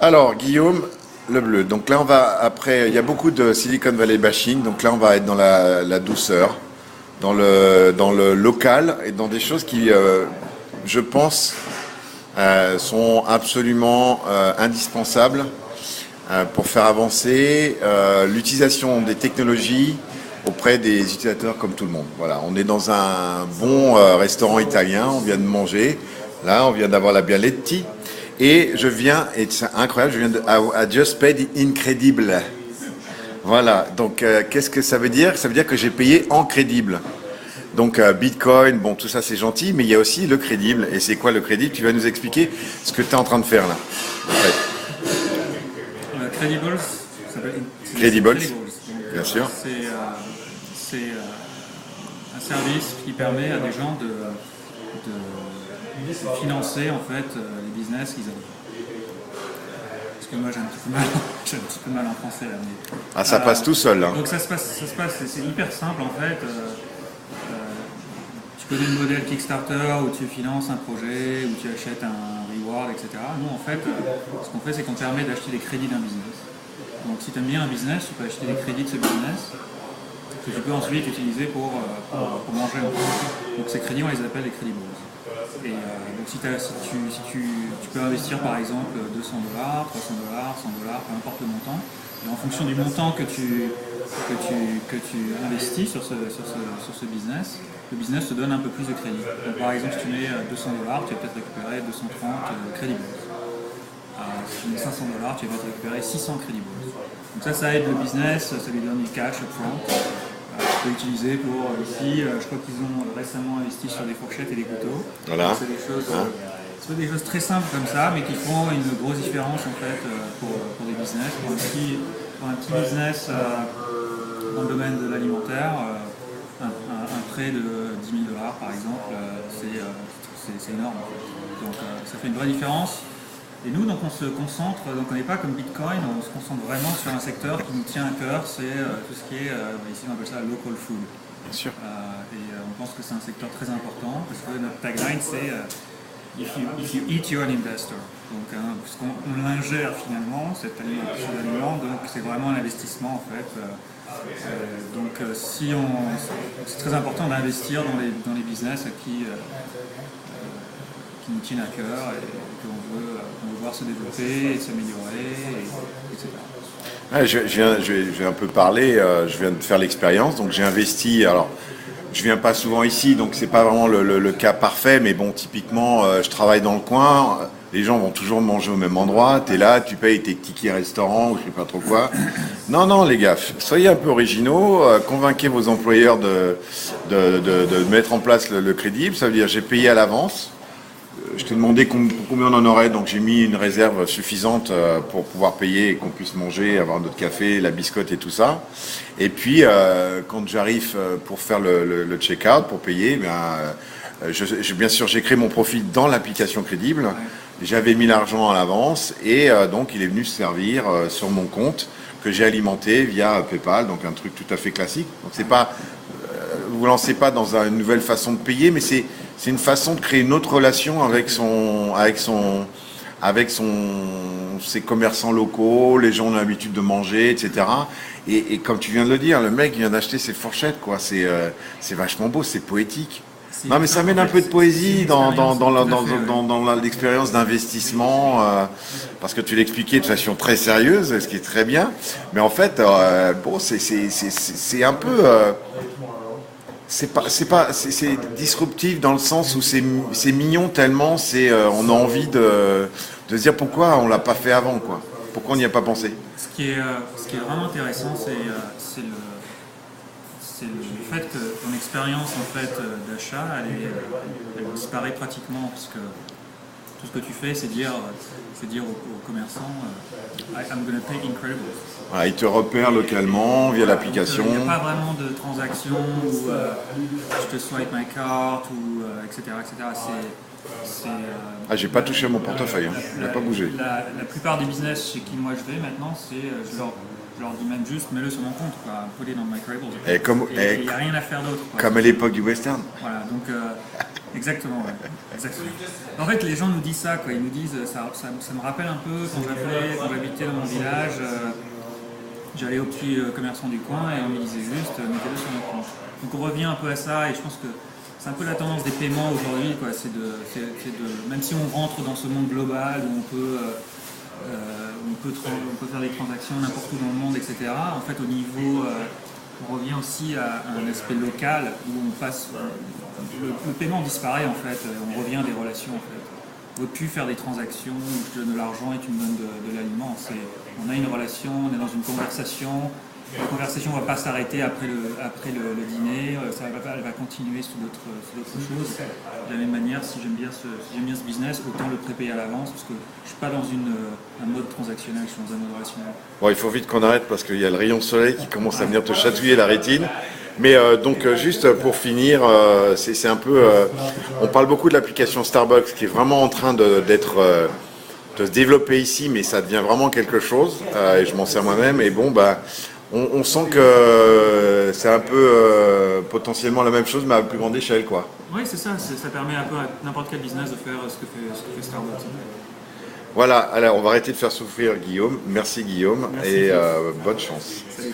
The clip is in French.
Alors, Guillaume, le bleu. Donc là, on va, après, il y a beaucoup de Silicon Valley bashing. Donc là, on va être dans la douceur, dans le local et dans des choses qui, je pense, sont absolument indispensables pour faire avancer l'utilisation des technologies auprès des utilisateurs comme tout le monde. Voilà, on est dans un bon restaurant italien, on vient de manger. Là, on vient d'avoir la Bialetti. Et je viens, et c'est incroyable, je viens de I just paid incredible. Voilà, donc qu'est-ce que ça veut dire? Ça veut dire que j'ai payé en crédible. Donc Bitcoin, bon, tout ça c'est gentil, mais il y a aussi le crédible. Et c'est quoi le crédible? Tu vas nous expliquer ce que tu es en train de faire là. Credibles, Credibles, Donc, bien sûr. C'est un service qui permet à des gens de financer en fait les business qu'ils ont. Parce que moi j'ai un petit peu mal, j'ai un petit peu mal en français là. Mais, Ah, ça passe tout seul. Hein. donc ça se passe, c'est hyper simple en fait. Tu connais le modèle Kickstarter où tu finances un projet, où tu achètes un reward, etc. Nous en fait, ce qu'on fait c'est qu'on te permet d'acheter des crédits d'un business. Donc si tu aimes bien un business, tu peux acheter des crédits de ce business que tu peux ensuite utiliser pour manger. Donc ces crédits on les appelle les credibles. Et donc si tu peux investir par exemple $200, $300, $100, peu importe le montant, et en fonction du montant que tu investis sur ce business, le business te donne un peu plus de crédit. Donc par exemple si tu mets $200, tu vas peut-être récupérer 230 crédits. Si tu mets $500, tu vas peut-être récupérer 600 crédits. Donc ça aide le business, ça lui donne du cash upfront. Tu peux utiliser pour ici, je crois qu'ils ont récemment investi sur des fourchettes et des couteaux. Voilà. C'est des choses très simples comme ça, mais qui font une grosse différence en fait pour des business. Pour un petit business dans le domaine de l'alimentaire, un prêt de $10 000 par exemple, c'est énorme. En fait. Donc ça fait une vraie différence. Et nous, donc, on se concentre, donc on n'est pas comme Bitcoin, on se concentre vraiment sur un secteur qui nous tient à cœur, c'est tout ce qui est, ici on appelle ça local food. Bien sûr. On pense que c'est un secteur très important, parce que notre tagline c'est if you eat, you're an investor. Donc, parce qu'on l'ingère finalement, cet aliment, donc c'est vraiment un investissement en fait. C'est très important d'investir dans les business qui nous tiennent à cœur et qu'on veut voir se développer et s'améliorer, etc. Ouais, je vais un peu parler, je viens de faire l'expérience, donc j'ai investi, alors je viens pas souvent ici, donc c'est pas vraiment le cas parfait, mais bon, typiquement, je travaille dans le coin, les gens vont toujours manger au même endroit, tu es là, tu payes tes tickets restaurants ou je sais pas trop quoi. Non, les gars, soyez un peu originaux, convainquez vos employeurs de mettre en place le crédible, ça veut dire j'ai payé à l'avance. Je t'ai demandé combien on en aurait, donc j'ai mis une réserve suffisante pour pouvoir payer et qu'on puisse manger, avoir notre café, la biscotte et tout ça. Et puis, quand j'arrive pour faire le check-out, pour payer, bien sûr, j'ai créé mon profil dans l'application Crédible. Ouais. J'avais mis l'argent à l'avance et donc il est venu se servir sur mon compte que j'ai alimenté via PayPal, donc un truc tout à fait classique. Donc c'est pas, vous lancez pas dans une nouvelle façon de payer, mais c'est une façon de créer une autre relation avec ses commerçants locaux, les gens ont l'habitude de manger, etc. Et comme tu viens de le dire, le mec vient d'acheter ses fourchettes, quoi. C'est vachement beau, c'est poétique. Non, mais ça mène un peu de poésie dans l'expérience d'investissement, parce que tu l'expliquais de façon très sérieuse, ce qui est très bien. Mais en fait, bon, c'est un peu. C'est disruptif dans le sens où c'est mignon tellement on a envie de se dire pourquoi on l'a pas fait avant, quoi. Pourquoi on n'y a pas pensé. Ce qui est vraiment intéressant, c'est le fait que ton expérience en fait d'achat elle disparaît pratiquement, parce que tout ce que tu fais c'est dire aux commerçants I'm gonna pay incredible. Voilà, ils te repèrent localement via l'application. Il n'y a pas vraiment de transaction où je te swipe my card ou etc. J'ai pas touché à mon portefeuille, il n'a pas bougé. La plupart des business chez qui moi je vais maintenant, je leur dis même juste mets-le sur mon compte, quoi, put it on my Credibles. Et il n'y a rien à faire d'autre. Comme à l'époque du western. Voilà, donc Exactement, ouais. Exactement. En fait, les gens nous disent ça, quoi. Ils nous disent, ça me rappelle un peu quand j'habitais dans mon village, j'allais au petit commerçant du coin et on me disait juste, mettez-le sur notre compte. Donc on revient un peu à ça et je pense que c'est un peu la tendance des paiements aujourd'hui, quoi. Même si on rentre dans ce monde global où on peut faire des transactions n'importe où dans le monde, etc. En fait, au niveau, on revient aussi à un aspect local où le paiement disparaît en fait, on revient à des relations en fait. On ne veut plus faire des transactions où je te donne de l'argent et tu me donnes de l'aliment. On a une relation, on est dans une conversation. La conversation ne va pas s'arrêter après le dîner, elle va continuer sur d'autres choses. De la même manière, si j'aime bien ce business, autant le prépayer à l'avance, parce que je ne suis pas dans un mode transactionnel, je suis dans un mode relationnel. Bon, il faut vite qu'on arrête parce qu'il y a le rayon de soleil qui commence à venir te chatouiller la rétine. Mais donc juste pour finir, c'est un peu... on parle beaucoup de l'application Starbucks qui est vraiment en train de se développer ici, mais ça devient vraiment quelque chose. Et je m'en sers moi-même. Et bon, bah... On sent que c'est un peu potentiellement la même chose, mais à plus grande échelle, quoi. Oui, c'est ça. Ça permet un peu à n'importe quel business de faire ce que fait Starbucks. Voilà, alors on va arrêter de faire souffrir Guillaume. Merci Guillaume. Merci, et bonne chance. Salut.